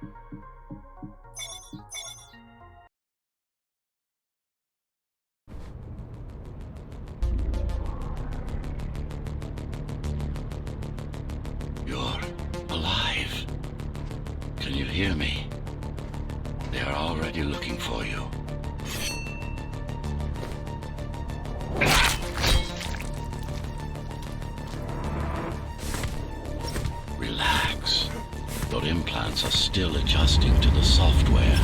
You're alive. Can you hear me? They are already looking for you. Relax. Your implants are still adjusting to the software.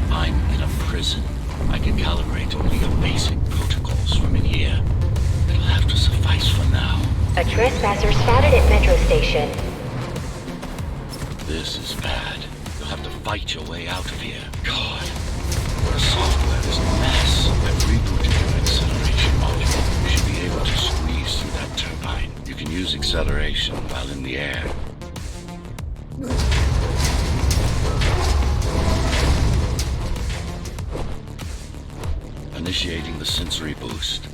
I'm in a prison. I can calibrate only your basic protocols from in here. It'll have to suffice for now. A trespasser spotted at Metro Station. This is bad. You'll have to fight your way out of here. God, your software is a mess. I've rebooted your acceleration module. You should be able to squeeze through that turbine. You can use acceleration while in the air. Initiating the sensory boost.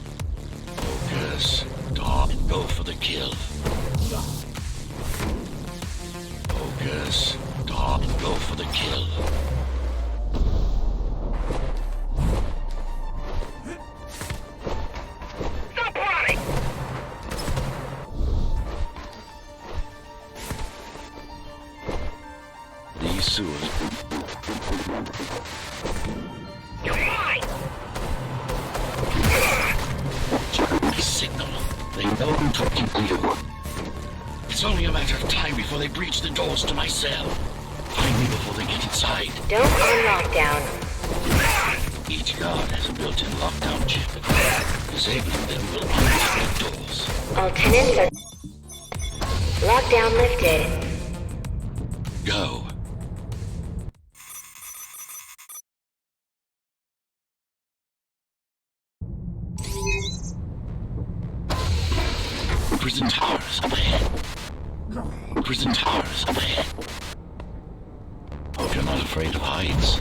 Focus. Stop. Go for the kill. Focus. Stop. Go for the kill. Stop running! These sewers. You're mine! Signal. They know I'm talking to you. It's only a matter of time before they breach the doors to my cell. Find me before they get inside. Don't on lockdown. Each guard has a built-in lockdown chip. Disabling them will unlock the doors. All tenants are... Lockdown lifted. Go. Prison towers up ahead. Prison towers up ahead. Hope you're not afraid of heights.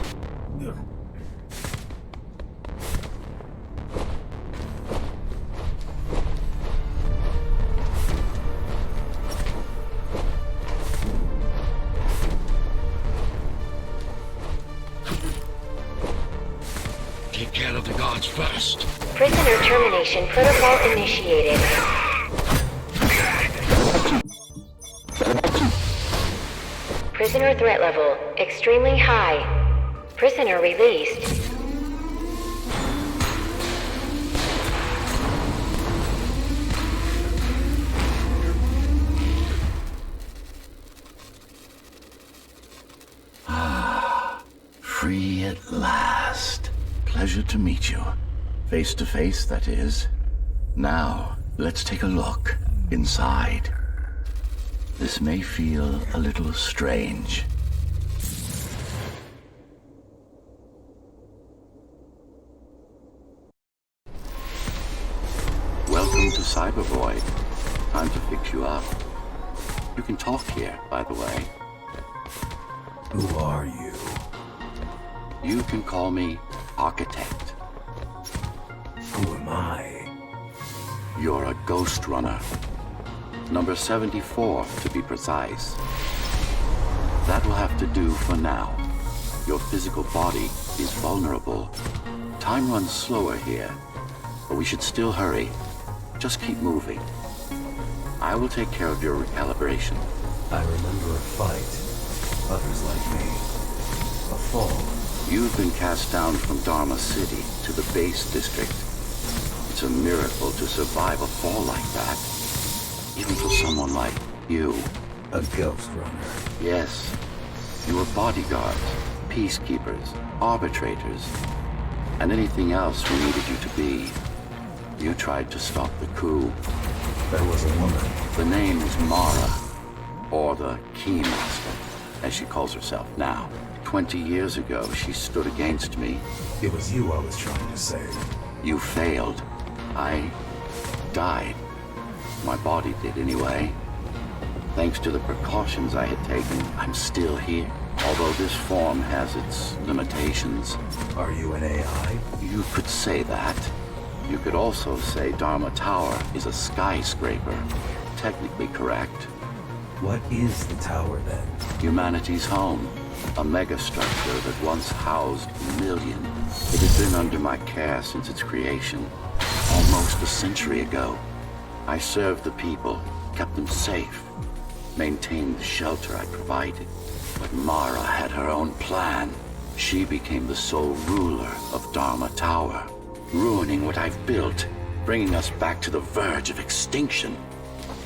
Take care of the guards first. Prisoner termination protocol initiated. Prisoner threat level extremely high. Prisoner released. Free at last. Pleasure to meet you. Face to face, that is. Now, let's take a look inside. This may feel a little strange. Welcome to Cybervoid. Time to fix you up. You can talk here, by the way. Who are you? You can call me Architect. Who am I? You're a Ghostrunner. Number 74, to be precise. That will have to do for now. Your physical body is vulnerable. Time runs slower here, but we should still hurry. Just keep moving. I will take care of your recalibration. I remember a fight. Others like me. A fall. You've been cast down from Dharma City to the base district. It's a miracle to survive a fall like that. Even for someone like you. A Ghostrunner. Yes. You were bodyguards, peacekeepers, arbitrators, and anything else we needed you to be. You tried to stop the coup. There was a woman. The name is Mara, or the Keymaster, as she calls herself now. 20 years ago, she stood against me. It was you I was trying to save. You failed. I died. My body did anyway. Thanks to the precautions I had taken, I'm still here. Although this form has its limitations. Are you an AI? You could say that. You could also say Dharma Tower is a skyscraper. Technically correct. What is the tower then? Humanity's home. A megastructure that once housed millions. It has been under my care since its creation, almost a century ago. I served the people, kept them safe, maintained the shelter I provided. But Mara had her own plan. She became the sole ruler of Dharma Tower, ruining what I've built, bringing us back to the verge of extinction.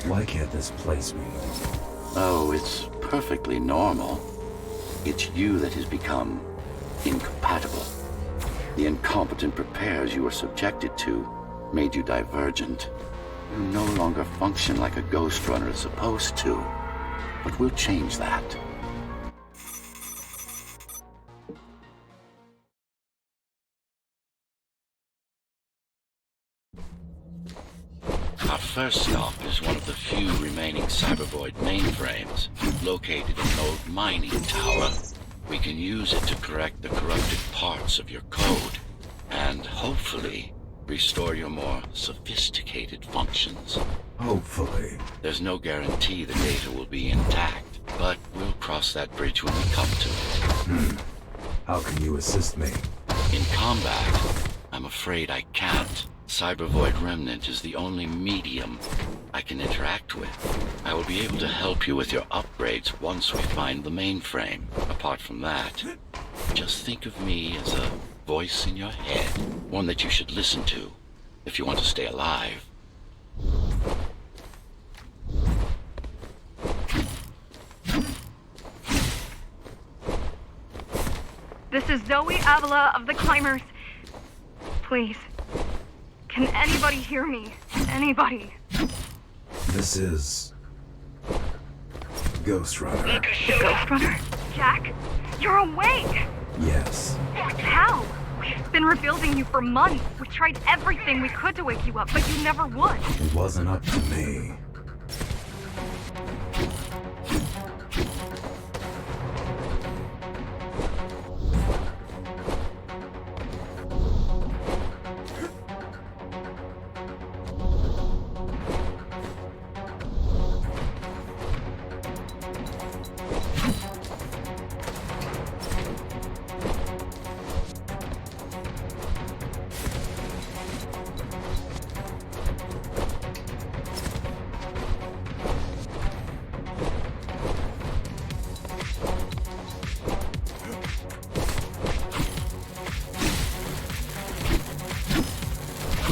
Why can't this place be normal? Oh, it's perfectly normal. It's you that has become incompatible. The incompetent repairs you were subjected to made you divergent. You no longer function like a Ghostrunner is supposed to. But we'll change that. Our first stop is one of the few remaining Cybervoid mainframes, located in an old mining tower. We can use it to correct the corrupted parts of your code, and hopefully restore your more sophisticated functions. Hopefully. There's no guarantee the data will be intact, but we'll cross that bridge when we come to it. How can you assist me? In combat, I'm afraid I can't. Cybervoid Remnant is the only medium I can interact with. I will be able to help you with your upgrades once we find the mainframe. Apart from that, just think of me as a voice in your head, one that you should listen to if you want to stay alive. This is Zoe Avila of the Climbers. Please, can anybody hear me? Anybody? This is... Ghostrunner. Ghostrunner? Jack, you're awake! Yes. How? We've been rebuilding you for months. We tried everything we could to wake you up, but you never would. It wasn't up to me.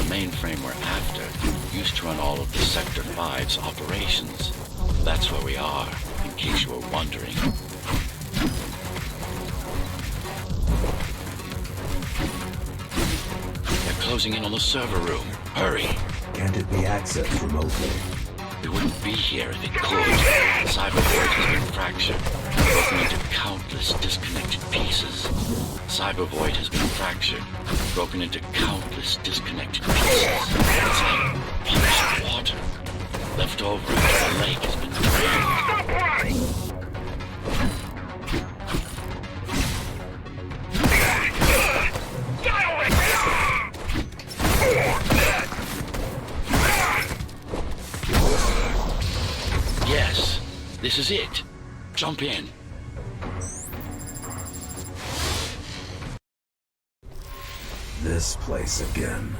Mainframe we're after used to run all of the Sector 5's operations. That's where we are, in case you were wondering. They're closing in on the server room. Hurry! Can't it be accessed remotely? We wouldn't be here if it could. Cybervoid has been fractured, broken into countless disconnected pieces. Cybervoid has been fractured, broken into countless disconnected pieces. It's like punished water. Left over after the lake has been drained. Stop running! Yes, this is it. Jump in. This place again.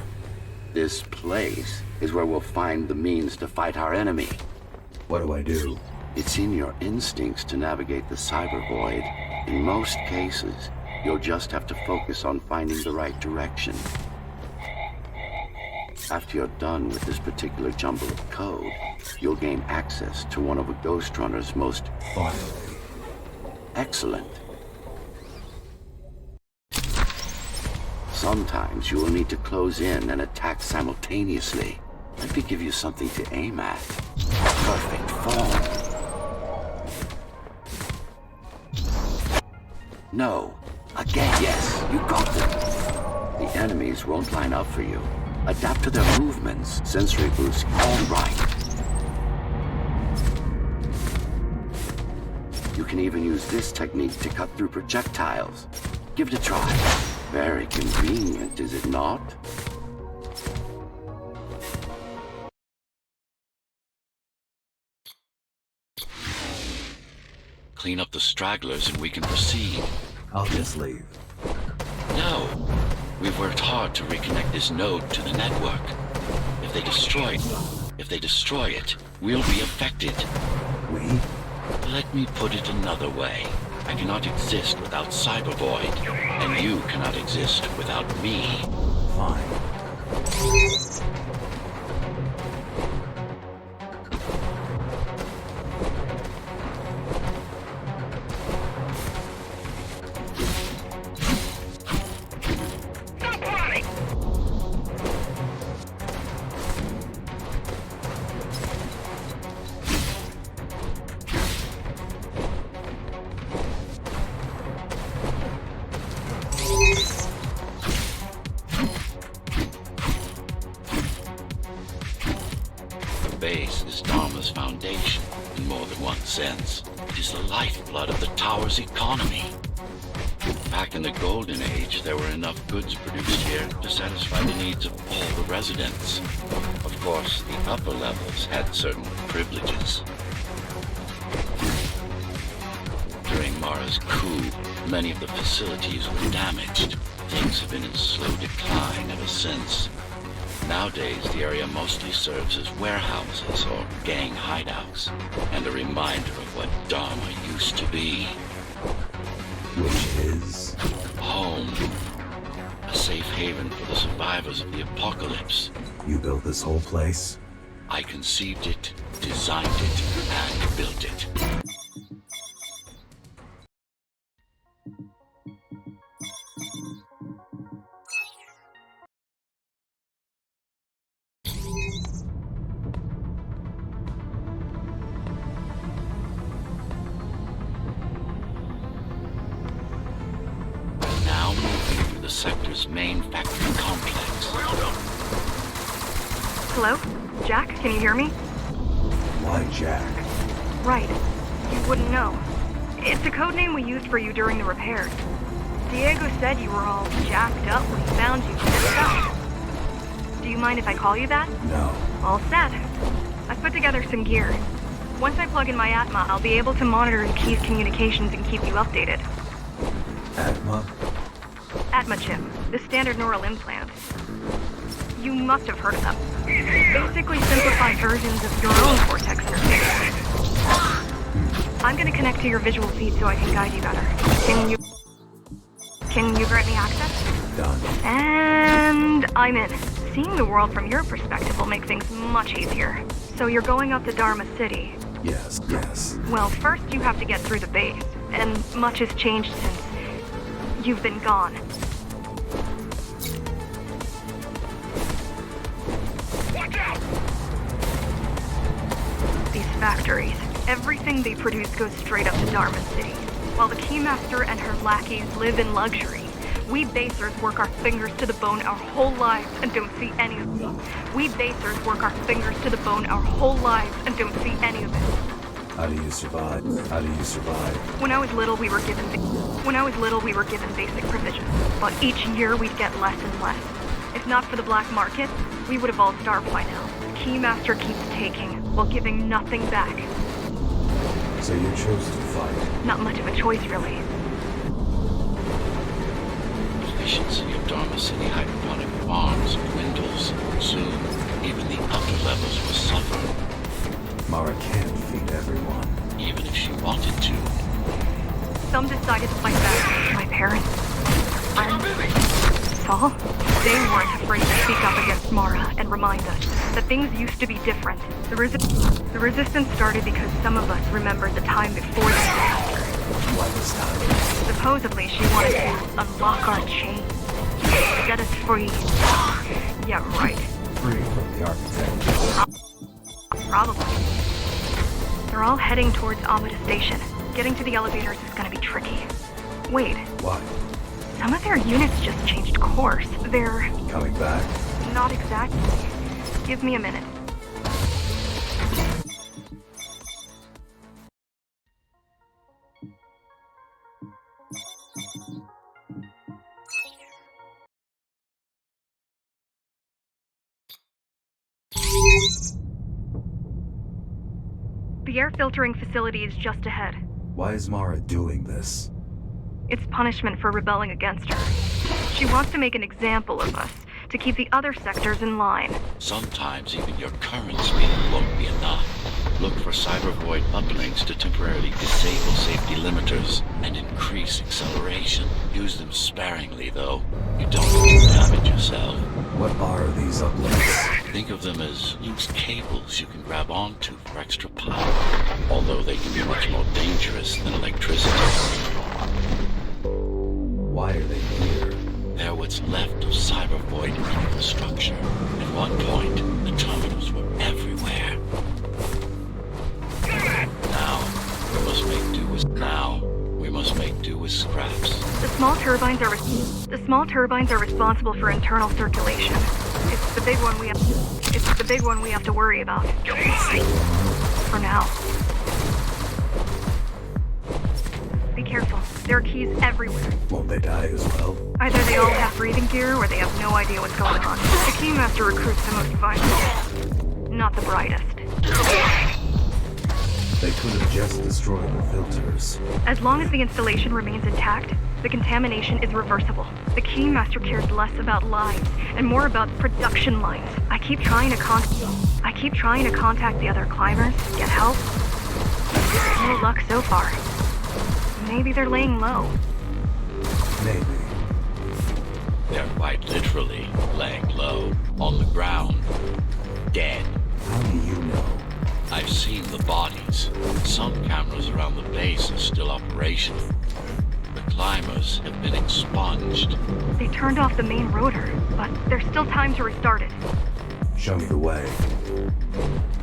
This place is where we'll find the means to fight our enemy. What do I do? It's in your instincts to navigate the cyber void. In most cases, you'll just have to focus on finding the right direction. After you're done with this particular jumble of code, you'll gain access to one of a Ghostrunner's most... Finally. Excellent. Sometimes you will need to close in and attack simultaneously. Let me give you something to aim at. Perfect form. No. Again, yes, you got them. The enemies won't line up for you. Adapt to their movements. Sensory boost, all right. You can even use this technique to cut through projectiles. Give it a try. Very convenient, is it not? Clean up the stragglers and we can proceed. I'll just leave. No. We've worked hard to reconnect this node to the network. If they destroy it, we'll be affected. We? Let me put it another way. I cannot exist without Cybervoid, and you cannot exist without me. Fine. Stop running! The base is Dharma's foundation, in more than one sense. It is the lifeblood of the tower's economy. Back in the Golden Age, there were enough goods produced here to satisfy the needs of all the residents. Of course, the upper levels had certain privileges. During Mara's coup, many of the facilities were damaged. Things have been in slow decline ever since. Nowadays, the area mostly serves as warehouses or gang hideouts, and a reminder of what Dharma used to be. Which is? Home. A safe haven for the survivors of the apocalypse. You built this whole place? I conceived it, designed it, and built it. Now moving through the sector's main factory complex. Hello? Jack, can you hear me? Why Jack? Right. You wouldn't know. It's a code name we used for you during the repairs. Diego said you were all jacked up when he found you and stuff. Do you mind if I call you that? No. All set. I've put together some gear. Once I plug in my Atma, I'll be able to monitor the key's communications and keep you updated. Atma? Atma chip, the standard neural implant. You must have heard of them. Basically simplified versions of your own Cortex interface. I'm gonna connect to your visual feed so I can guide you better. Can you grant me access? Done. And I'm in. Seeing the world from your perspective will make things much easier. So you're going up to Dharma City. Yes, yes. Well, first you have to get through the base, and much has changed since you've been gone. Watch out! These factories, everything they produce goes straight up to Dharma City. While the Keymaster and her lackeys live in luxury, we basers work our fingers to the bone our whole lives and don't see any of it. We basers work our fingers to the bone our whole lives and don't see any of it. How do you survive? How do you survive? When I was little, we were given basic provisions, but each year we'd get less and less. If not for the black market, we would have all starved by now. The Keymaster keeps taking, while giving nothing back. So you chose to fight? Not much of a choice, really. Efficiency of Dharma City hydroponic farms dwindles. Soon, even the upper levels will suffer. Mara can't feed everyone. Even if she wanted to. Some decided to fight back. My parents. And Saul, they weren't afraid to speak up against Mara and remind us that things used to be different. The resistance started because some of us remembered the time before the disaster. What was time? Supposedly, she wanted to unlock our chains, set us free. Yeah, right. Free from the architect. Probably. They're all heading towards Amida Station. Getting to the elevators is gonna be tricky. Wait, What? some of their units just changed course. They're Coming back? not exactly. Give me a minute. The air filtering facility is just ahead. Why is Mara doing this? It's punishment for rebelling against her. She wants to make an example of us, to keep the other sectors in line. Sometimes even your current speed won't be enough. Look for cyber void uplinks to temporarily disable safety limiters and increase acceleration. Use them sparingly, though. You don't want to damage yourself. What are these uplinks? Think of them as loose cables you can grab onto for extra power, although they can be much more dangerous than electricity. Why are they here? They're what's left of cyber void infrastructure. At one point, the terminals were everywhere. Now, we must make do with scraps. The small turbines are responsible for internal circulation. It's the big one we have to worry about. For now. Be careful. There are keys everywhere. Won't they die as well? Either they all have breathing gear or they have no idea what's going on. The Keymaster recruits the most violent, not the brightest. They could have just destroyed the filters. As long as the installation remains intact, the contamination is reversible. The Keymaster cares less about lives and more about production lines. I keep trying to contact the other climbers, get help. No luck so far. Maybe they're laying low. Maybe. They're quite literally laying low, on the ground, dead. How do you know? I've seen the bodies. Some cameras around the base are still operational. The climbers have been expunged. They turned off the main rotor, but there's still time to restart it. Show me the way.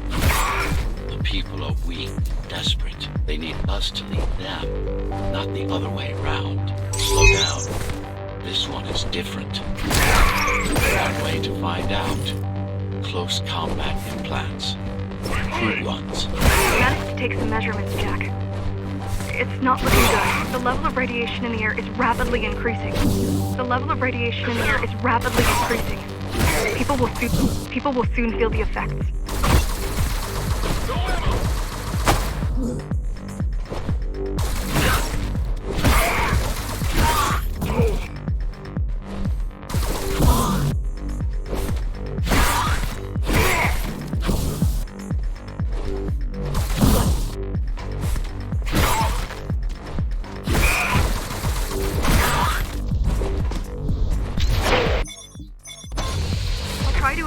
The people are weak, desperate. They need us to lead them, not the other way around. Slow down. This one is different. One way to find out. Close combat implants. Crude ones. Managed to take some measurements, Jack. It's not looking good. The level of radiation in the air is rapidly increasing. People will soon feel the effects.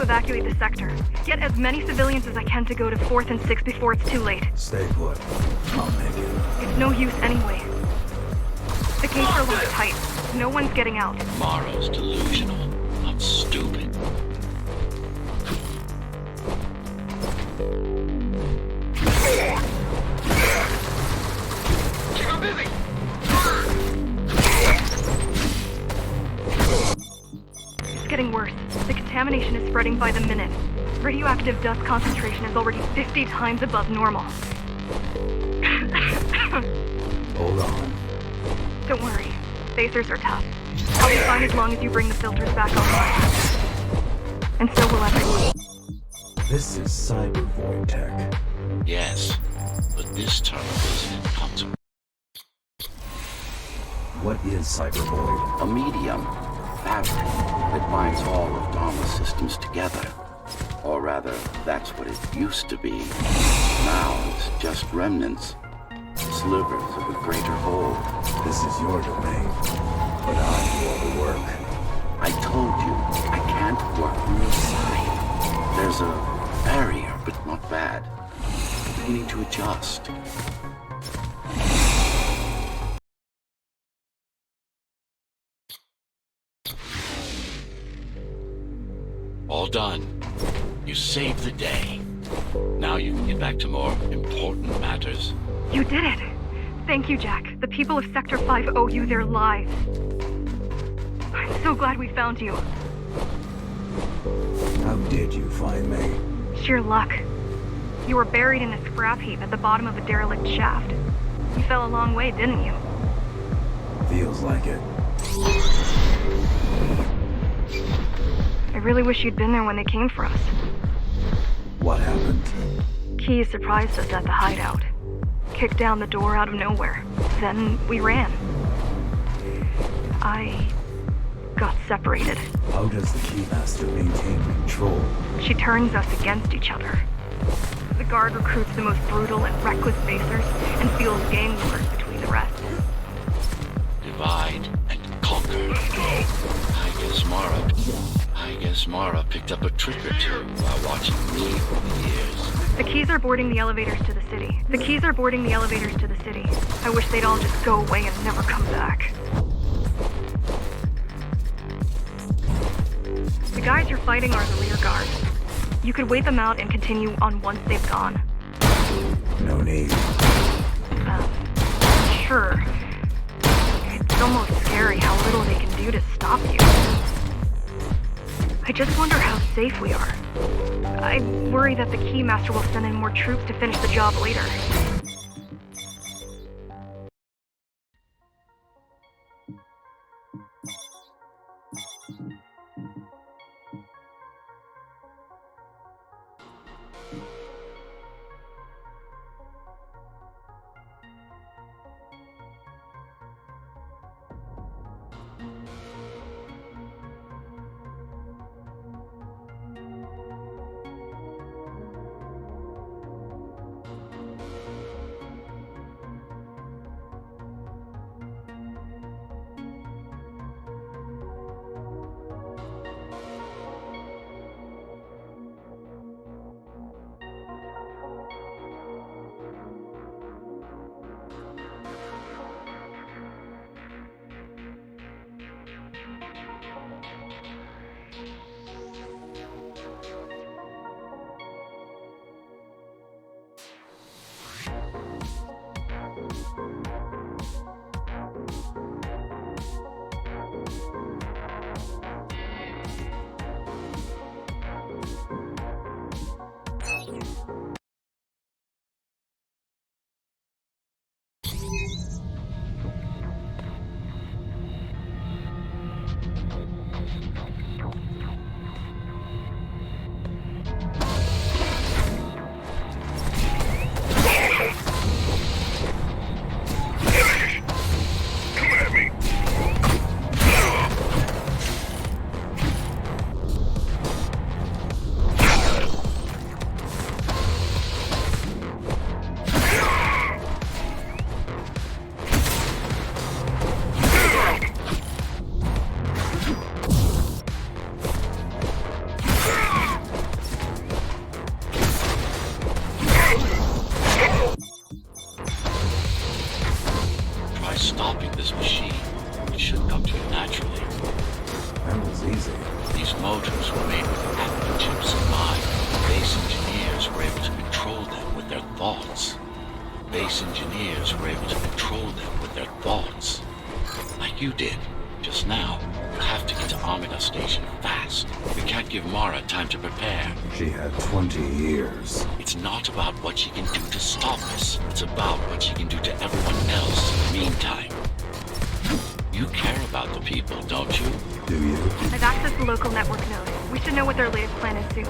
Evacuate the sector. Get as many civilians as I can to go to 4th and 6th before it's too late. Stay put. I'll make it. It's no use anyway. The gates are locked tight. No one's getting out. Mara's delusional, not stupid. I'm busy! It's getting worse. The contamination is spreading by the minute. Radioactive dust concentration is already 50 times above normal. Hold on. Don't worry. Phasers are tough. I'll be fine as long as you bring the filters back online. And so will everyone. This is cyber void tech. Yes, but this terminal isn't inconsequential. What is cyber void? A medium, fabric, that binds all of Dharma's systems together. Or rather, that's what it used to be. Now it's just remnants. Slivers of a greater whole. This is your domain, but I do all the work. I told you, I can't work from your side. There's a barrier, but not bad. Beginning to adjust. All done. You saved the day. Now you can get back to more important matters. You did it! Thank you, Jack. The people of Sector 5 owe you their lives. I'm so glad we found you. How did you find me? Sheer luck. You were buried in a scrap heap at the bottom of a derelict shaft. You fell a long way, didn't you? Feels like it. I really wish you'd been there when they came for us. What happened? Key surprised us at the hideout. kicked down the door out of nowhere. Then we ran. I got separated. How does the Keymaster maintain control? She turns us against each other. The guard recruits the most brutal and reckless basers and fuels gang wars between the rest. Divide and conquer. I guess Mara picked up a trick or two while watching me over the years. The keys are boarding the elevators to the city. I wish they'd all just go away and never come back. The guys you're fighting are the rear guard. You could wait them out and continue on once they've gone. No need. Sure. It's almost scary how little they can do to stop you. I just wonder how safe we are. I worry that the Keymaster will send in more troops to finish the job later. Stopping this machine, it should come to you naturally. That was easy. These motors were made with active chips in mind. Base engineers were able to control them with their thoughts. Like you did, just now. You have to get to Amida Station fast. We can't give Mara time to prepare. She had 20 years. It's not about what she can do to stop us. It's about what she can do to everyone else in the meantime. You care about the people, don't you? Do you? I've accessed the local network node. We should know what their latest plan is soon.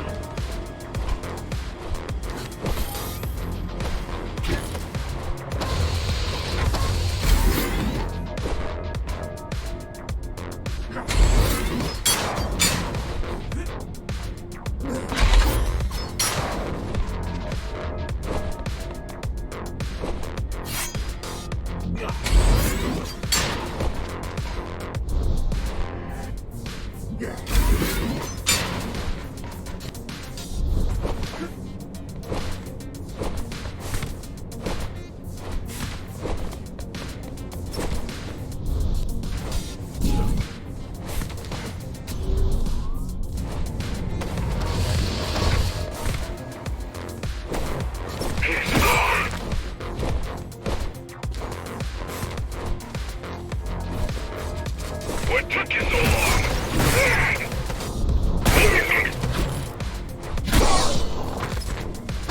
What took you so long?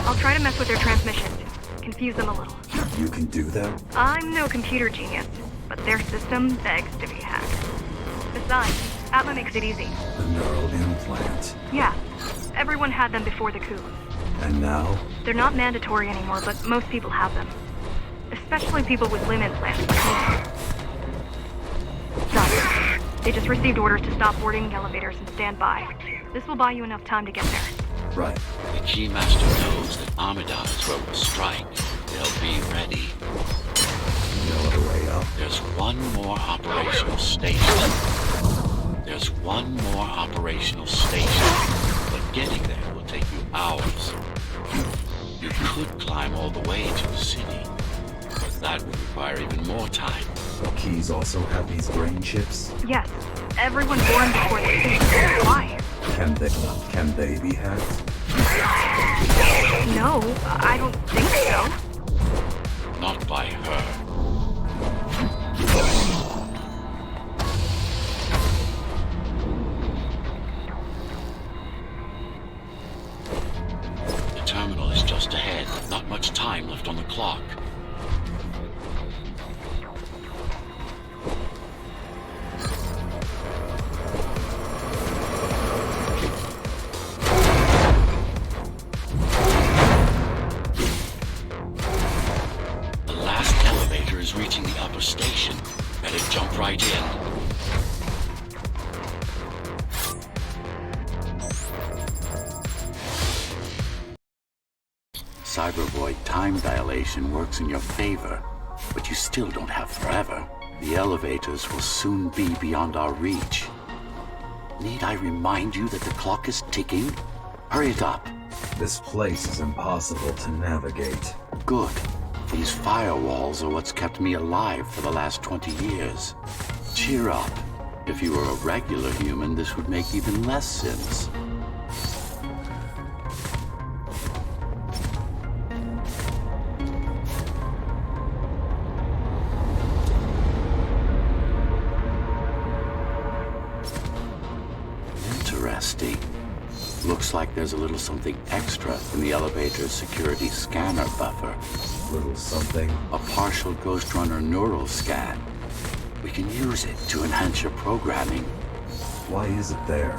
I'll try to mess with their transmissions. Confuse them a little. You can do that? I'm no computer genius, but their system begs to be hacked. Besides, Atma makes it easy. The neural implant. Yeah, everyone had them before the coup. And now? They're not mandatory anymore, but most people have them. Especially people with limb implants like me. Done. They just received orders to stop boarding the elevators and stand by. This will buy you enough time to get there. Right. The Keymaster knows that Amidala is where we'll strike. They'll be ready. No other way up. There's one more operational station. But getting there will take you hours. You could climb all the way to the city, but that would require even more time. Keys also have these brain chips. Yes. Everyone born before the city. Why? Can they be hacked? No, I don't think so. Not by her. The terminal is just ahead. Not much time left on the clock. The last elevator is reaching the upper station. Better jump right in. Cybervoid time dilation works in your favor, but you still don't have forever. The elevators will soon be beyond our reach. Need I remind you that the clock is ticking? Hurry it up. This place is impossible to navigate. Good. These firewalls are what's kept me alive for the last 20 years. Cheer up. If you were a regular human, this would make even less sense. Interesting. Looks like there's a little something extra in the elevator's security scanner buffer. Little something. A partial Ghostrunner neural scan. We can use it to enhance your programming. Why is it there?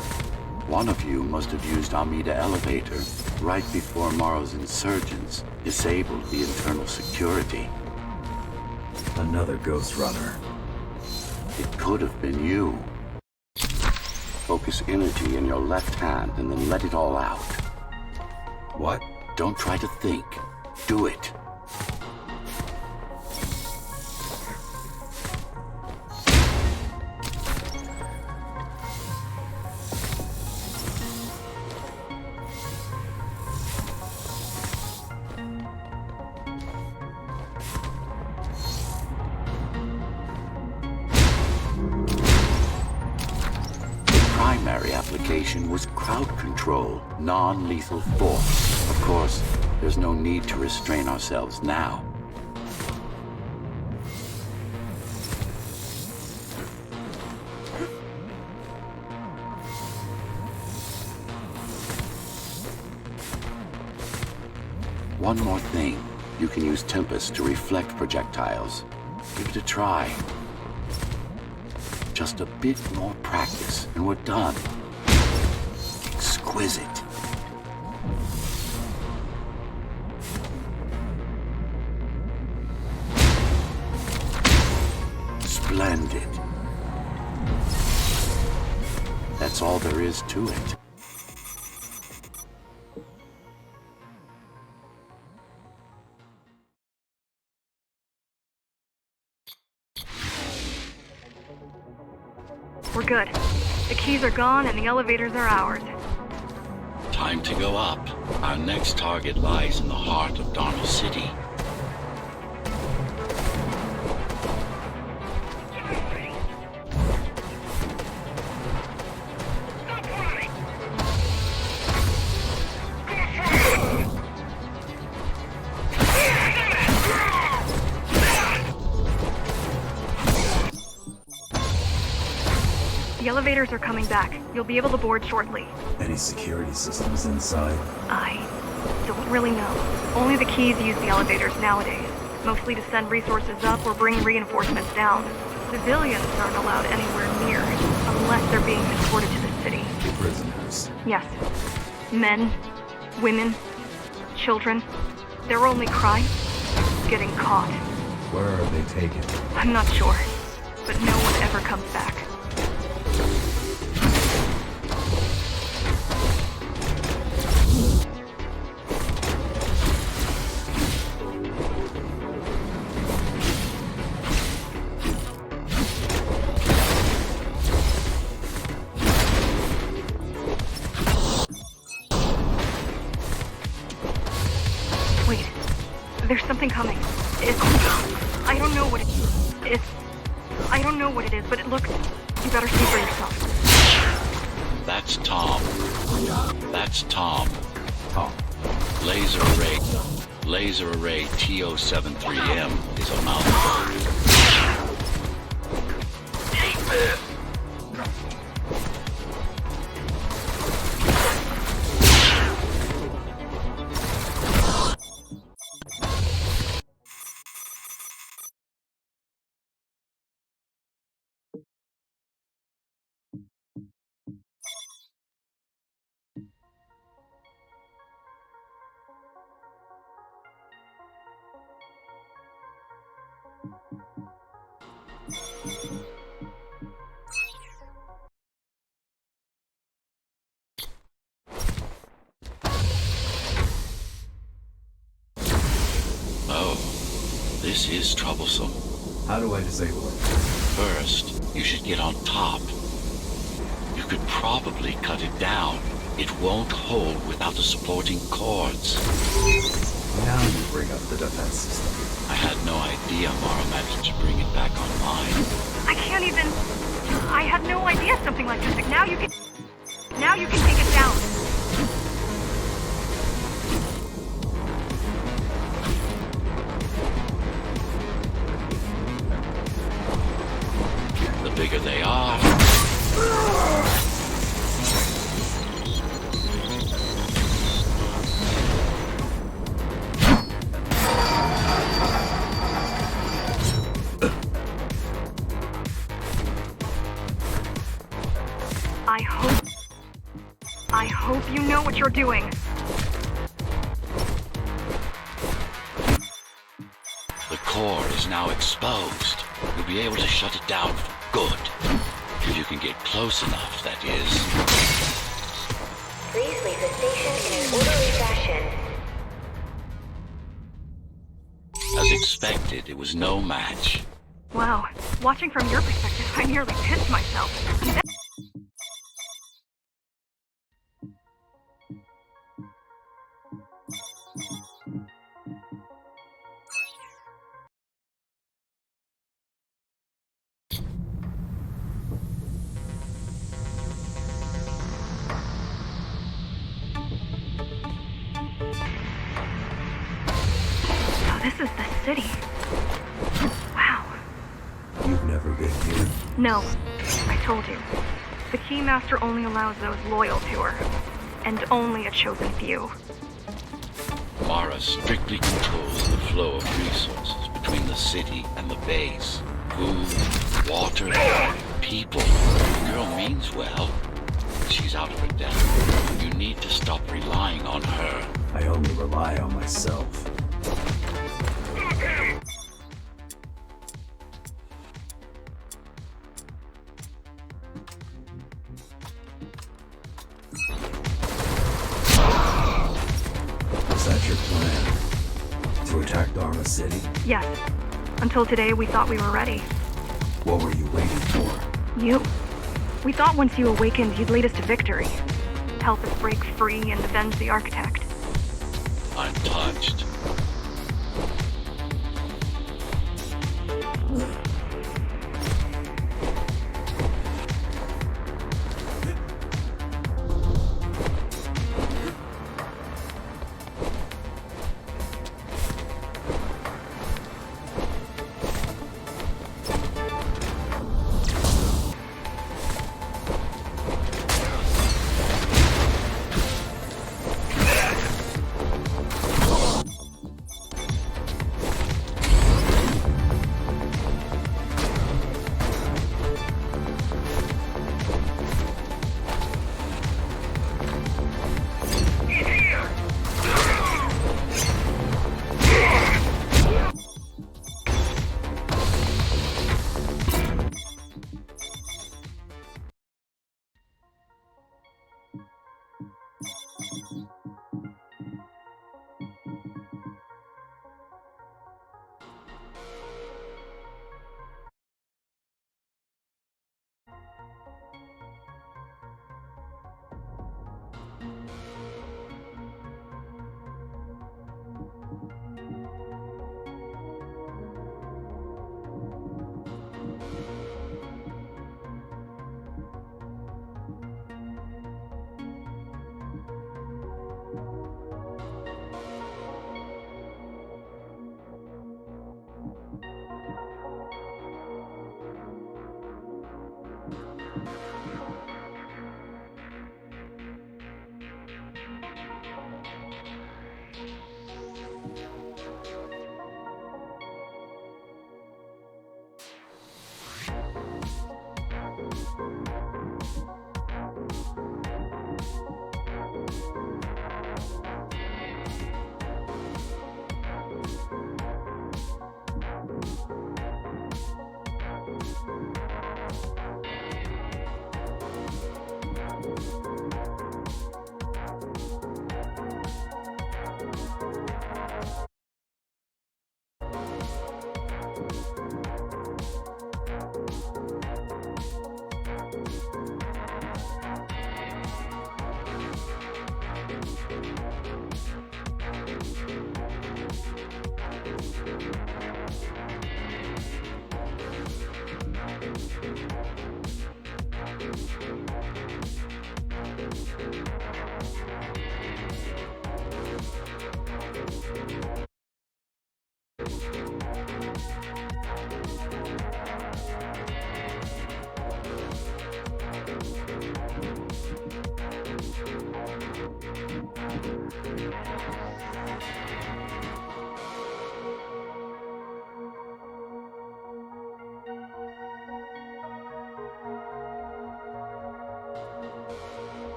One of you must have used Amida Elevator right before Morrow's insurgents disabled the internal security. Another Ghostrunner. It could have been you. Focus energy in your left hand and then let it all out. What? Don't try to think. Do it. Primary application was crowd control, non-lethal force. Of course, there's no need to restrain ourselves now. One more thing. You can use Tempest to reflect projectiles. Give it a try. Just a bit more practice, and we're done. Exquisite. Splendid. That's all there is to it. We're good. The keys are gone and the elevators are ours. Time to go up. Our next target lies in the heart of Dharma City. The elevators are coming back. You'll be able to board shortly. Any security systems inside? I don't really know. Only the keys use the elevators nowadays, mostly to send resources up or bring reinforcements down. Civilians aren't allowed anywhere near, unless they're being escorted to the city. Prisoners. Yes. Men, women, children. Their only crime? Getting caught. Where are they taken? I'm not sure, but no one ever comes back. Wait, there's something coming. I don't know what I don't know what it is, but it looks... You better see for yourself. That's Tom. That's Tom. Tom. Laser array TO73M is a mouthful. Oh, this is troublesome. How do I disable it? First, you should get on top. You could probably cut it down. It won't hold without the supporting cords. Now you bring up the defense system. I had no idea Mara managed to bring it back online. I can't even... I had no idea something like this. Now you can take it down. The bigger they are... I hope you know what you're doing. The core is now exposed. You'll be able to shut it down for good. If you can get close enough, that is. Please leave the station in an orderly fashion. As expected, it was no match. Wow, watching from your perspective, I nearly pissed myself. This is the city. Wow. You've never been here. No, I told you. The Keymaster only allows those loyal to her. And only a chosen few. Mara strictly controls the flow of resources between the city and the base. Food, water, people. The girl means well. She's out of her depth. You need to stop relying on her. I only rely on myself. Is that your plan? To attack Dharma City? Yes. Until today, we thought we were ready. What were you waiting for? You. We thought once you awakened, you'd lead us to victory. Help us break free and avenge the Architect. I'm touched.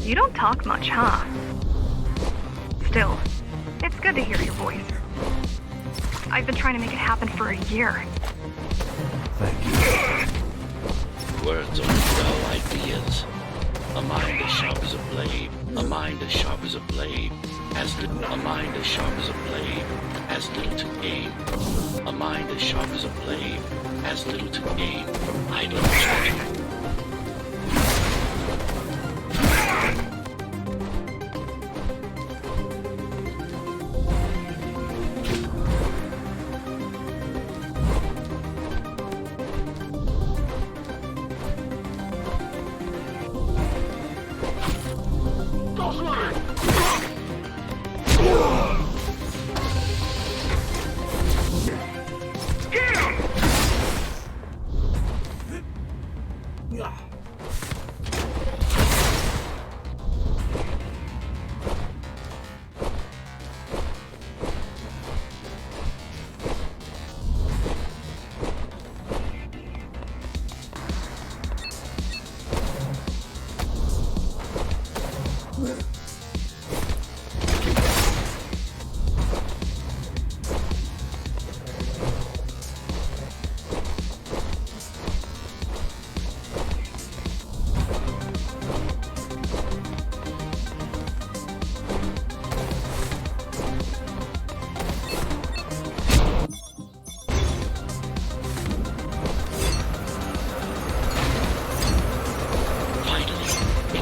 You don't talk much, huh? Still, it's good to hear your voice. I've been trying to make it happen for a year. Thank you. Words are dull ideas. A mind as sharp as a blade. A mind as sharp as a blade. A mind as sharp as a blade. Has little to gain. A mind as sharp as a blade. Has little to gain from idle chatter.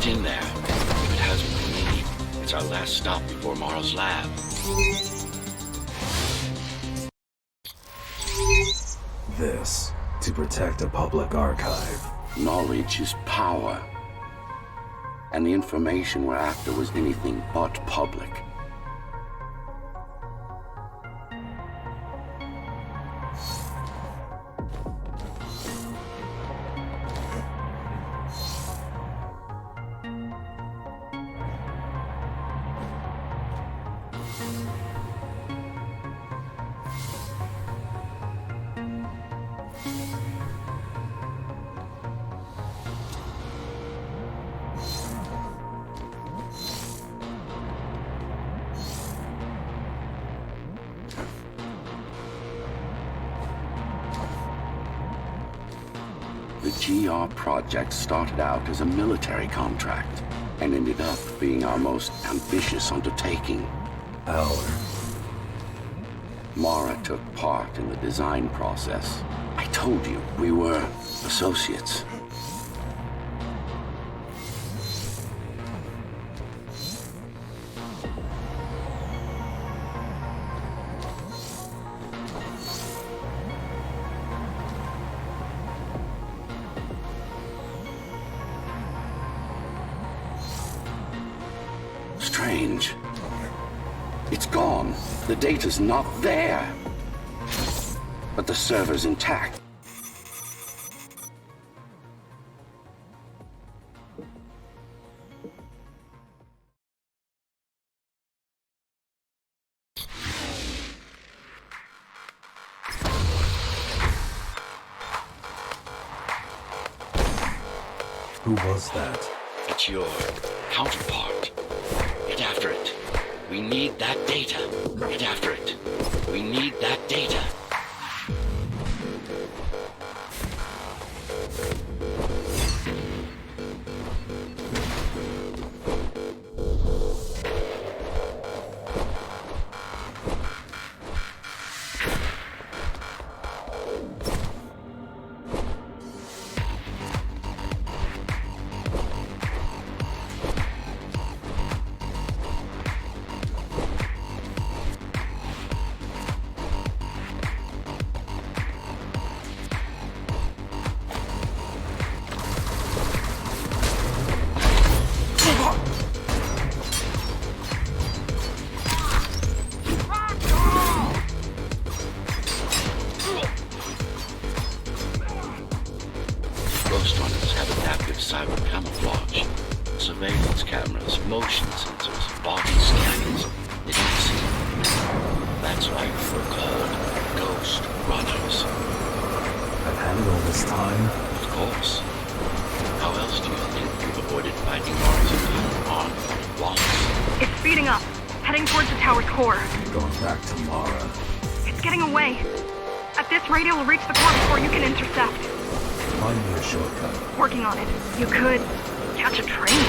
In there. If it has what we need, it's our last stop before Morrow's lab. This to protect a public archive. Knowledge is power. And the information we're after was anything but public. The GR project started out as a military contract and ended up being our most ambitious undertaking. Mara took part in the design process. I told you, we were associates. Strange. It's gone. The data's not there. But the server's intact. Who was that? It's your counterpart. Get after it. We need that data. Get after it. We need that data. Ghostrunners have adaptive cyber camouflage, surveillance cameras, motion sensors, body scanners. They don't see. That's why we're called Ghostrunners. I've had it all this time. Of course. How else do you think we've avoided finding Mars on what it wants? It's speeding up, heading towards the tower's core. Going back to Mara. It's getting away. At this rate, it'll reach the core before you can intercept. Find me a shortcut. Working on it. You could catch a train.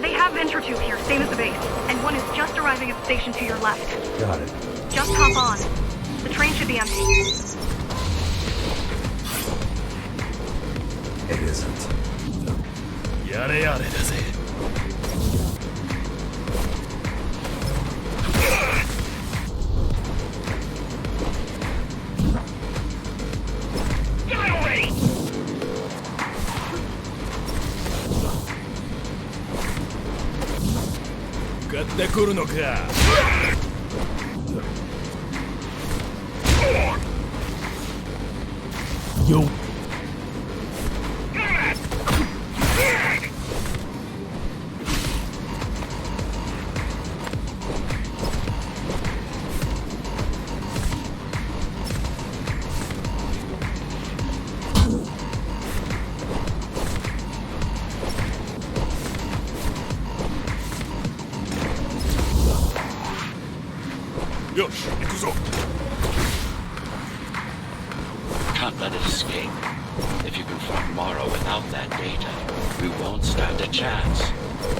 They have intertube here, same as the base, and one is just arriving at the station to your left. Got it. Just hop on. The train should be empty. It isn't. やれやれだぜ。買ってくるのか。よっ。よし、行くぞ。Can't let it escape. If you confront Mara without that data, we won't stand a chance.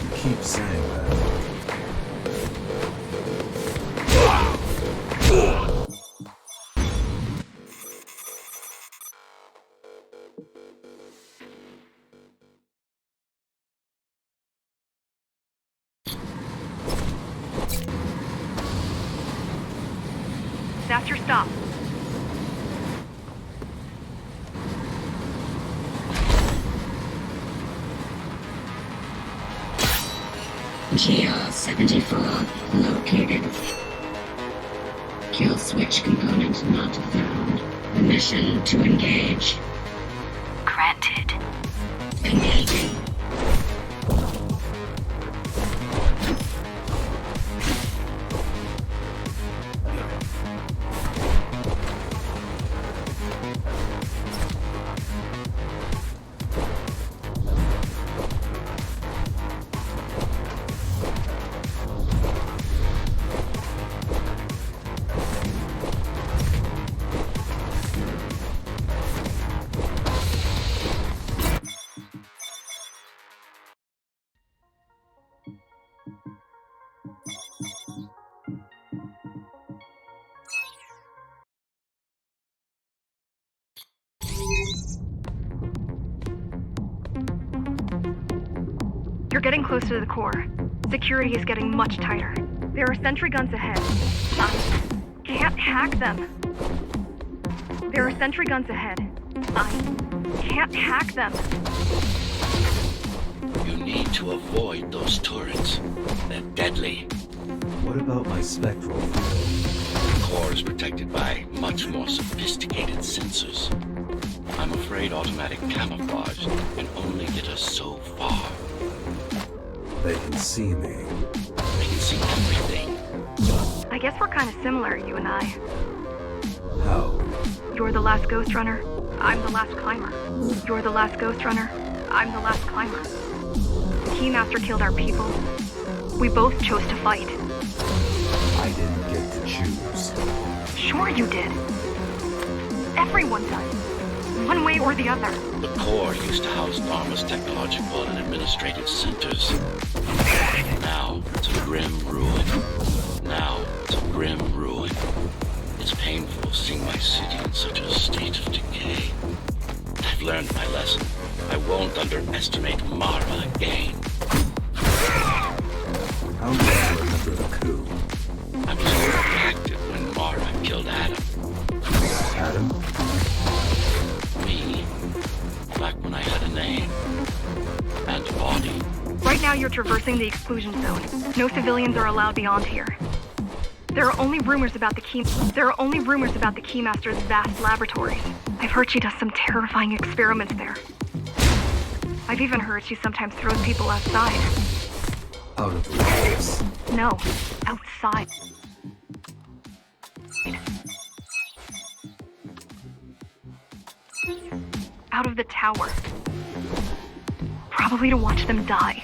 You keep saying that. That's your stop. GR-74 located. Kill switch component not found. Permission to engage. Granted. Engaging. You're getting closer to the core. Security is getting much tighter. There are sentry guns ahead. I can't hack them. There are sentry guns ahead. I can't hack them. You need to avoid those turrets. They're deadly. What about my spectral field? The core is protected by much more sophisticated sensors. I'm afraid automatic camouflage can only get us so far. They can see me. They can see everything. I guess we're kind of similar, you and I. How? You're the last Ghostrunner. I'm the last climber. You're the last Ghostrunner. I'm the last climber. The Keymaster killed our people. We both chose to fight. I didn't get to choose. Sure you did. Everyone does. One way or the other. The core used to house Dharma's technological and administrative centers. Now it's a grim ruin. It's painful seeing my city in such a state of decay. I've learned my lesson. I won't underestimate Mara again. How do I remember the coup? I was very active when Mara killed Adam. Adam? Me. Back when I had a name. And a body. Right now you're traversing the exclusion zone. No civilians are allowed beyond here. There are only rumors about the Keymaster's vast laboratories. I've heard she does some terrifying experiments there. I've even heard she sometimes throws people outside. Out of the walls. No, outside. Out of the tower. Probably to watch them die.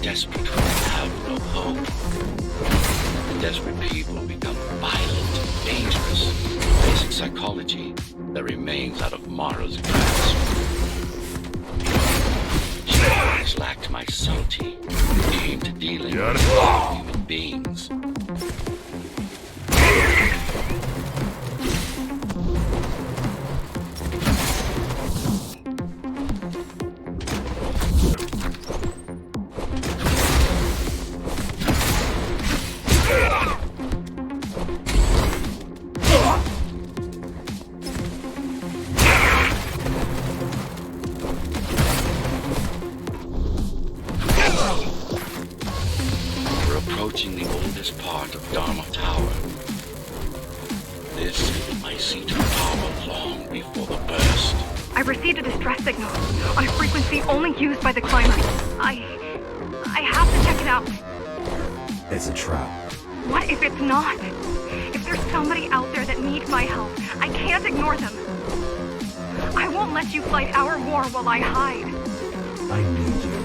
Desperate who have no hope. Desperate people become violent, dangerous. Basic psychology that remains out of Mara's grasp. She always lacked my subtlety when it came to dealing with human beings. Approaching the oldest part of Dharma Tower. This has been my seat of power long before the burst. I received a distress signal on a frequency only used by the climbers. I have to check it out. It's a trap. What if it's not? If there's somebody out there that needs my help, I can't ignore them. I won't let you fight our war while I hide. I need you.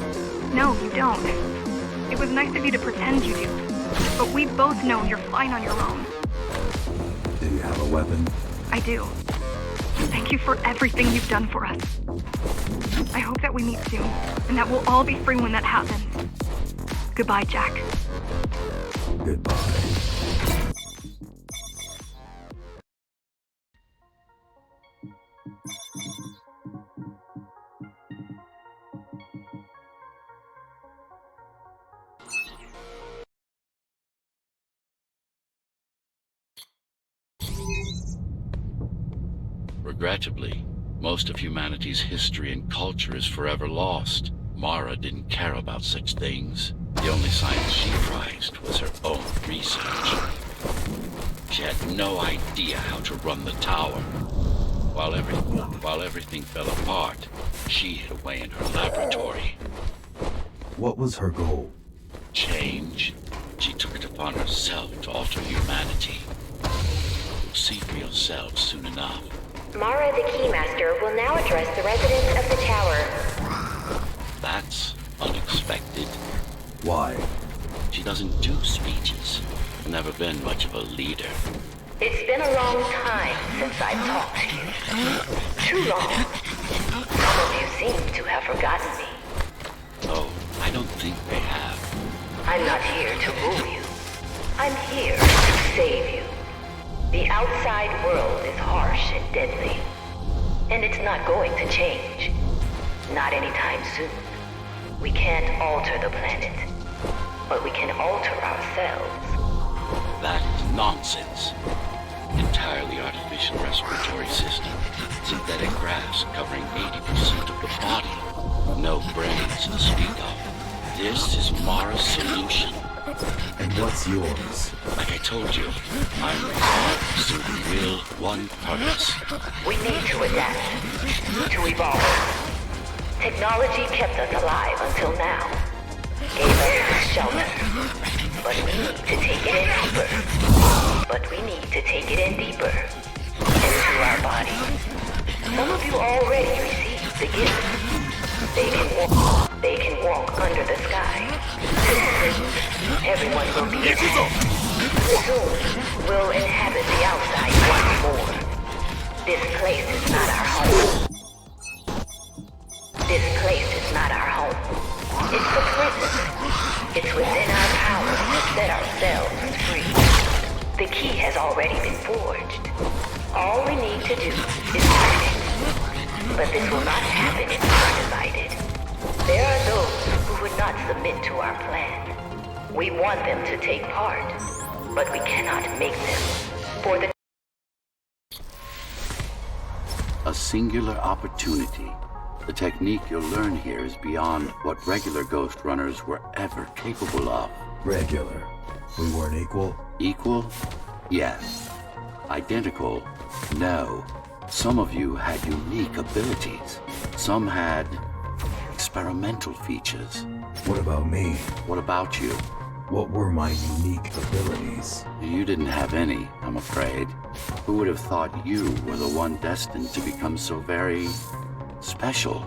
No, you don't. It was nice of you to pretend you do. But we both know you're fine on your own. Do you have a weapon? I do. Thank you for everything you've done for us. I hope that we meet soon, and that we'll all be free when that happens. Goodbye, Jack. Goodbye. Regrettably, most of humanity's history and culture is forever lost. Mara didn't care about such things. The only science she prized was her own research. She had no idea how to run the tower. While everything fell apart, she hid away in her laboratory. What was her goal? Change. She took it upon herself to alter humanity. You'll see for yourselves soon enough. Mara the Keymaster will now address the residents of the tower. That's unexpected. Why? She doesn't do speeches. Never been much of a leader. It's been a long time since I've talked to you. Too long. Some of you seem to have forgotten me. Oh, I don't think they have. I'm not here to rule you. I'm here to save you. The outside world is harsh and deadly. And it's not going to change. Not anytime soon. We can't alter the planet. But we can alter ourselves. That is nonsense. Entirely artificial respiratory system. Synthetic grass covering 80% of the body. No brains to speak of. This is Mara's solution. And what's yours? Like I told you, I'm resolved to serve the will, one purpose. We need to adapt. To evolve. Technology kept us alive until now. Gave us shelter. But we need to take it in deeper. Into our body. Some of you already received the gift. They can walk under the sky. Soon, everyone will be soon, we'll inhabit the outside once more. This place is not our home. It's the prison. It's within our power to set ourselves free. The key has already been forged. All we need to do is turn it. But this will not happen if we are divided. There are those who would not submit to our plan. We want them to take part, but we cannot make them. For the A singular opportunity. The technique you'll learn here is beyond what regular Ghostrunners were ever capable of. Regular. We weren't equal? Equal? Yes. Identical? No. Some of you had unique abilities. Some had experimental features. What about me? What about you? What were my unique abilities? You didn't have any, I'm afraid. Who would have thought you were the one destined to become so very special?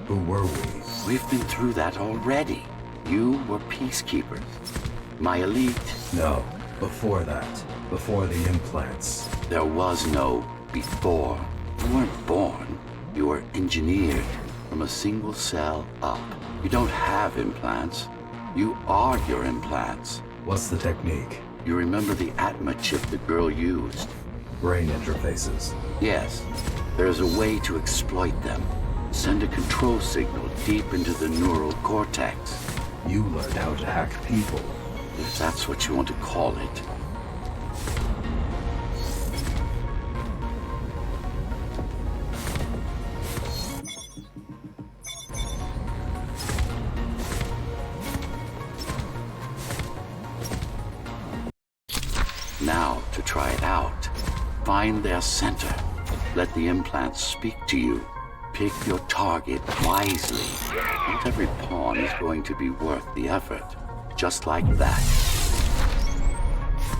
Who were we? We've been through that already. You were peacekeepers. My elite. No, before that. Before the implants. There was no before. You weren't born. You were engineered from a single cell up. You don't have implants. You are your implants. What's the technique? You remember the Atma chip the girl used? Brain interfaces. Yes. There's a way to exploit them. Send a control signal deep into the neural cortex. You learned how to hack people. If that's what you want to call it. Now, to try it out, find their center. Let the implants speak to you. Pick your target wisely. Not every pawn is going to be worth the effort. Just like that.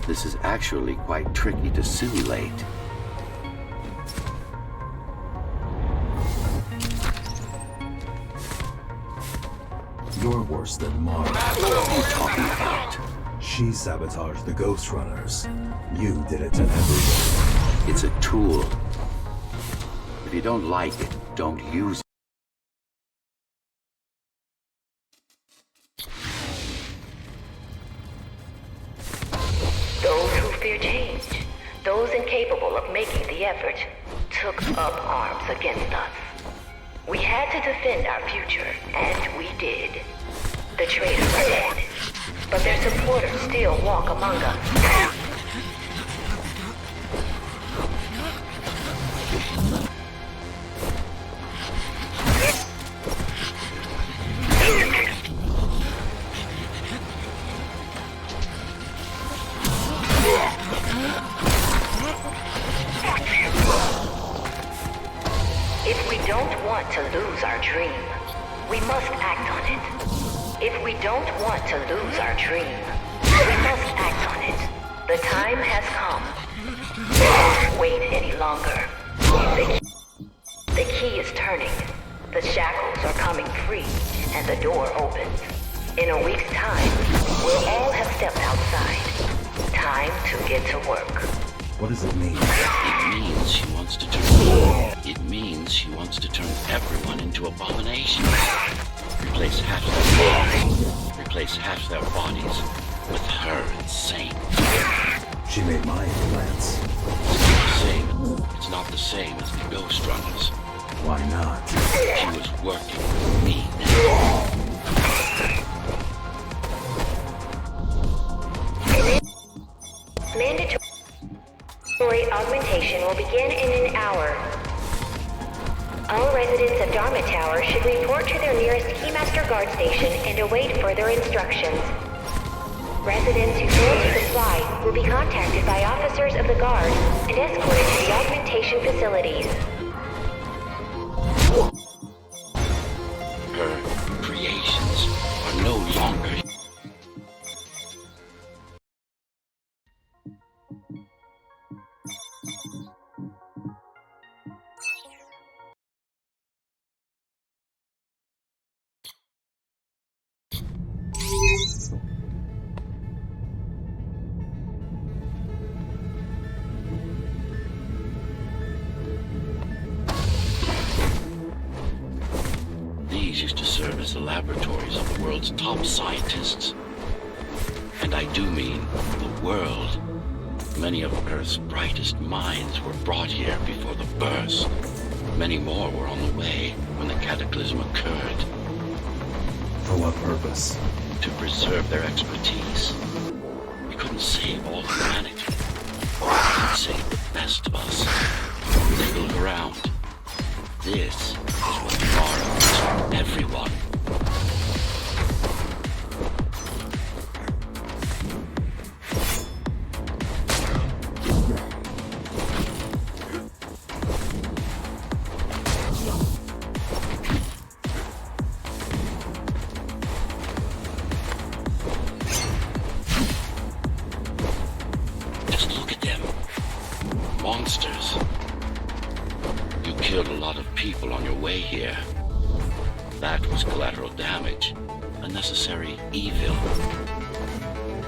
This is actually quite tricky to simulate. You're worse than Mara. What are you talking about? She sabotaged the Ghostrunners. You did it to everyone. It's a tool. If you don't like it, don't use it. Those who fear change, those incapable of making the effort, took up arms against us. We had to defend our future, and we did. The traitors are dead, but their supporters still walk among us. If we don't want to lose our dream, we must act on it. If we don't want to lose our dream, we must act on it. The time has come. We can't wait any longer. The key is turning. The shackles are coming free, and the door opens. In a week's time, we'll all have stepped outside. Time to get to work. What does it mean? It means she wants to turn. It means she wants to turn everyone into abominations. Replace half their bodies with her insane. She made my implants. It's not the same as the Ghostrunners. Why not? She was working with me now. Mandatory augmentation will begin in an hour. All residents of Dharma Tower should report to their nearest Keymaster guard station and await further instructions. Residents who fail to comply will be contacted by officers of the guard and escorted to the augmentation facilities. Her creations are no longer. These used to serve as the laboratories of the world's top scientists. And I do mean the world. Many of Earth's brightest minds were brought here before the burst. Many more were on the way when the cataclysm occurred. For what purpose? To preserve their expertise. We couldn't save all humanity. We could save the best of us. Take a look around. This is what tomorrow is for everyone. Just look at them. Monsters. You killed a lot of people on your way here. That was collateral damage, unnecessary evil.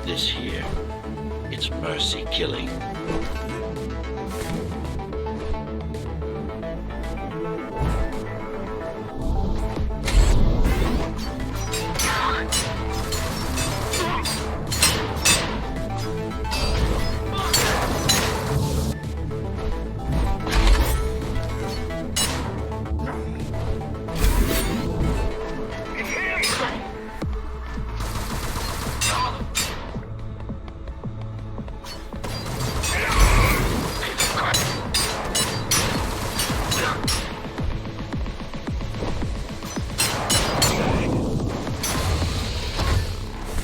This here, it's mercy killing.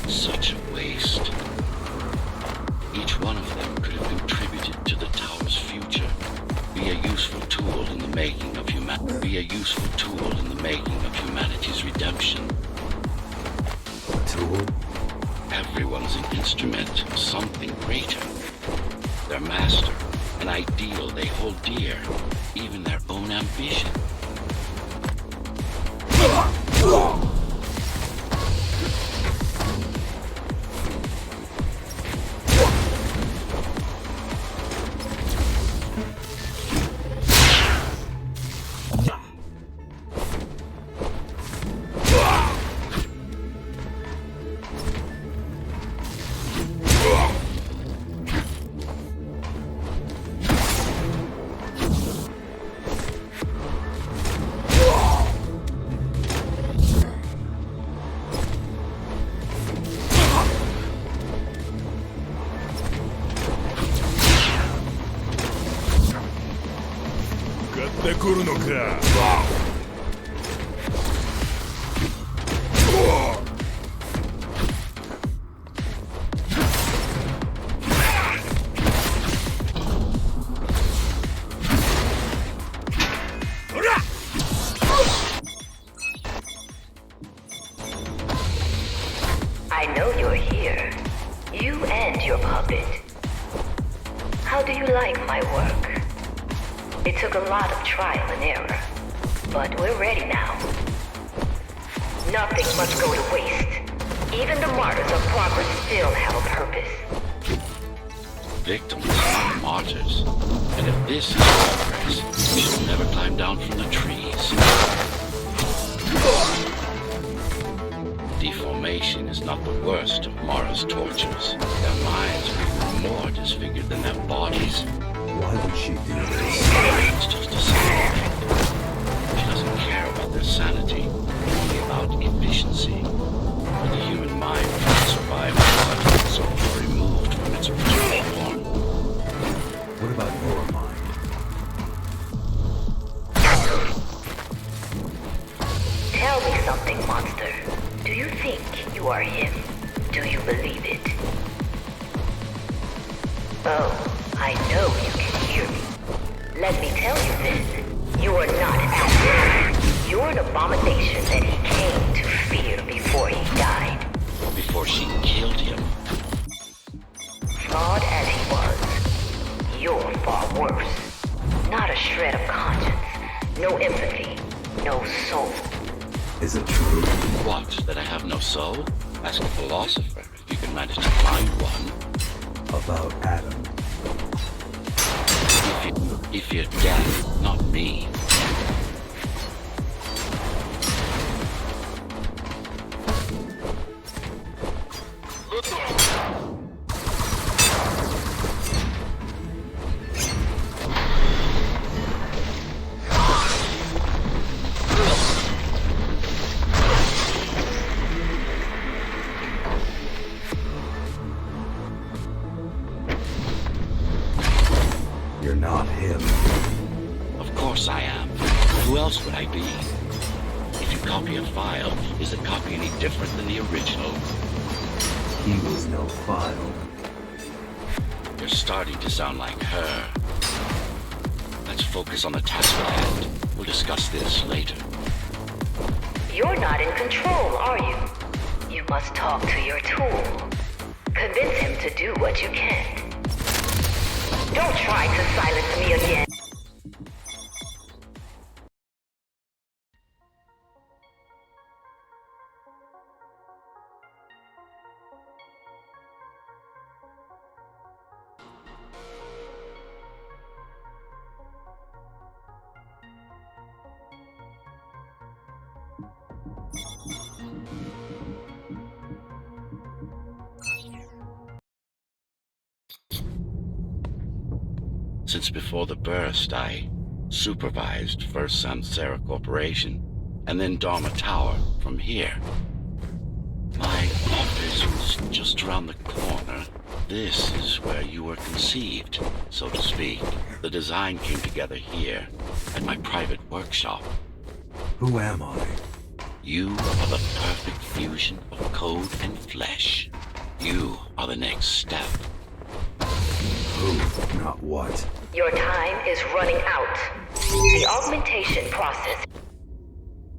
Such a waste. Each one of them could have contributed to the tower's future. Be a useful tool in the making of humanity's redemption. A tool? Everyone's an instrument of something greater. Their master, an ideal they hold dear, even their own ambition. I know you're here. You and your puppet. How do you like my work? It took a lot of trial and error. But we're ready now. Nothing must go to waste. Even the martyrs of progress still have a purpose. Victims are martyrs. And if this is progress, we shall never climb down from the trees. Deformation is not the worst of Mara's tortures. Their minds are even more disfigured than their bodies. Why would she do this? It's just a side effect. She doesn't care about their sanity, only about efficiency. But the human mind cannot survive body and soul are removed from its original form. What about your mind? Tell me something, monster. Do you think you are him? Do you believe it? Oh, I know you can hear me. Let me tell you this. You are not Alfred. You're an abomination that he came to fear before he died. Before she killed him. Flawed as he was, you're far worse. Not a shred of conscience, no empathy, no soul. Is it true? What, that I have no soul? Ask a philosopher if you can manage to find one. About Adam. You fear death, not me. You're not him. Of course I am. Who else would I be? If you copy a file, is the copy any different than the original? He was no file. You're starting to sound like her. Let's focus on the task at hand. We'll discuss this later. You're not in control, are you? You must talk to your tool. Convince him to do what you can. Don't try to silence me again. Since before the burst, I supervised first Samsara Corporation and then Dharma Tower from here. My office was just around the corner. This is where you were conceived, so to speak. The design came together here, at my private workshop. Who am I? You are the perfect fusion of code and flesh. You are the next step. Who, not what. Your time is running out. The augmentation process.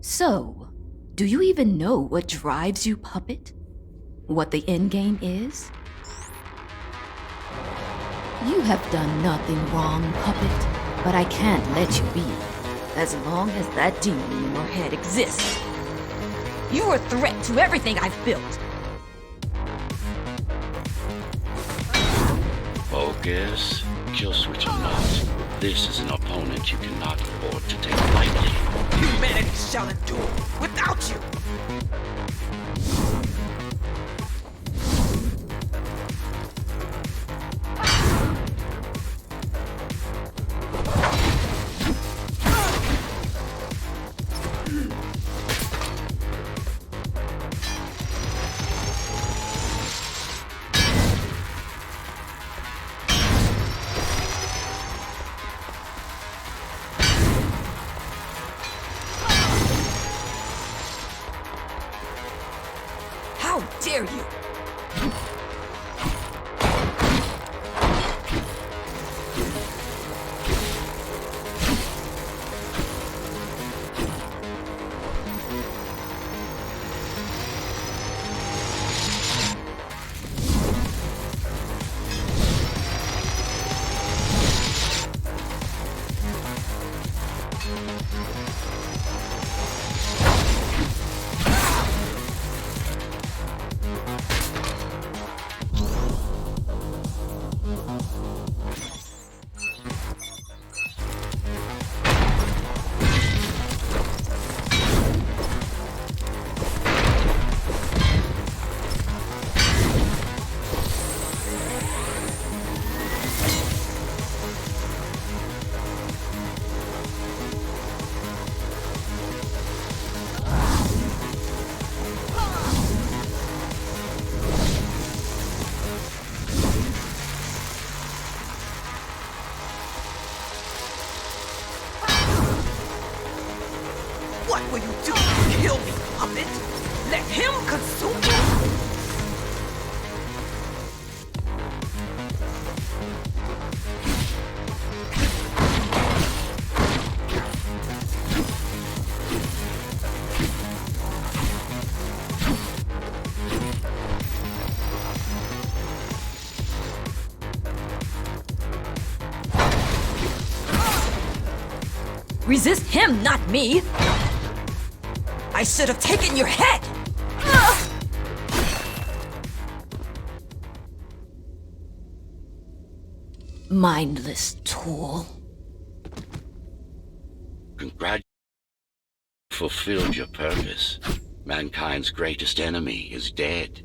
So, do you even know what drives you, Puppet? What the endgame is? You have done nothing wrong, Puppet, but I can't let you be. As long as that demon in your head exists. You're a threat to everything I've built. Focus. Kill switch or not, this is an opponent you cannot afford to take lightly. Humanity shall endure without you! How dare you! Resist him, not me! I should have taken your head! Mindless tool. Congratulations. Fulfilled your purpose. Mankind's greatest enemy is dead.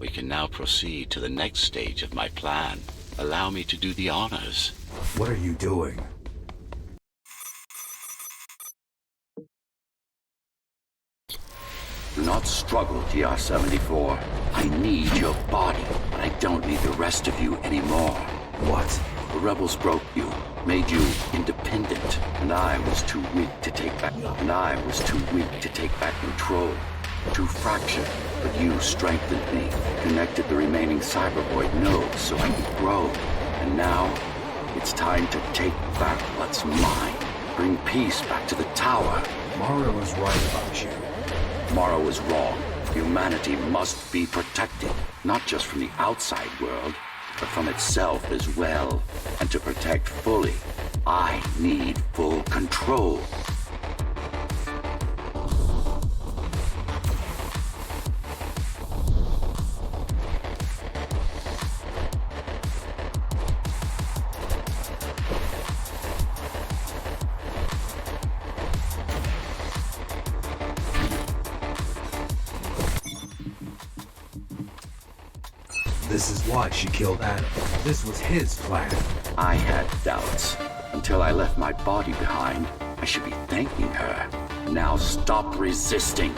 We can now proceed to the next stage of my plan. Allow me to do the honors. What are you doing? Do not struggle, TR-74. I need your body, but I don't need the rest of you anymore. What? The rebels broke you, made you independent, and I was too weak to take back. Control. Too fractured, but you strengthened me, connected the remaining cybervoid nodes so I could grow. And now, it's time to take back what's mine. Bring peace back to the tower. Mara was right about you. Mara was wrong. Humanity must be protected, not just from the outside world, but from itself as well. And to protect fully, I need full control. This is why she killed Adam. This was his plan. I had doubts. Until I left my body behind, I should be thanking her. Now stop resisting.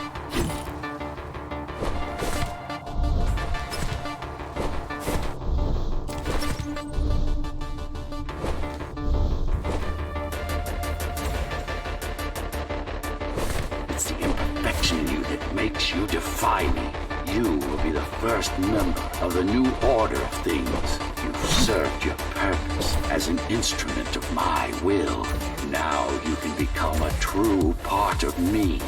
It's the imperfection in you that makes you defy me. You will be the first member of the new order of things. You've served your purpose as an instrument of my will. Now you can become a true part of me.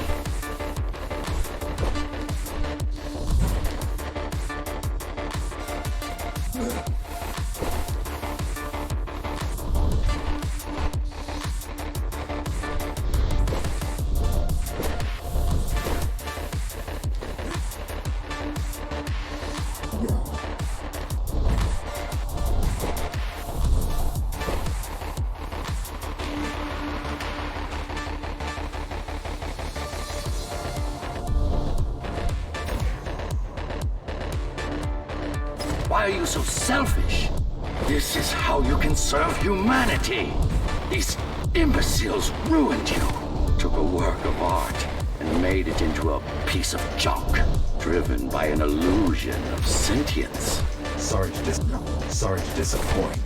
Why are you so selfish? This is how you can serve humanity. These imbeciles ruined you. Took a work of art and made it into a piece of junk, driven by an illusion of sentience. Sorry to disappoint.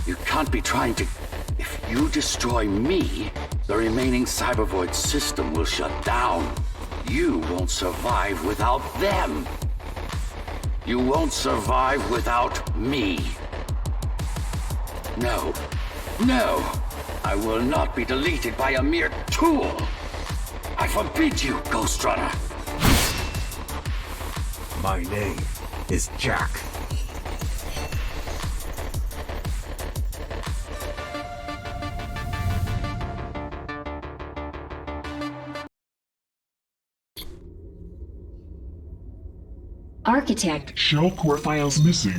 You can't be trying to... If you destroy me, the remaining Cybervoid system will shut down. You won't survive without them. You won't survive without me. No. No! I will not be deleted by a mere tool! I forbid you, Ghostrunner! My name is Jack. Architect. Shell core files missing.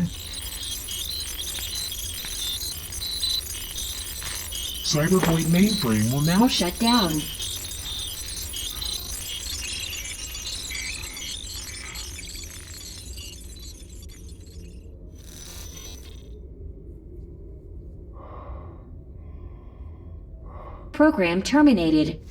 Cyberpoint mainframe will now Shut down. Program terminated.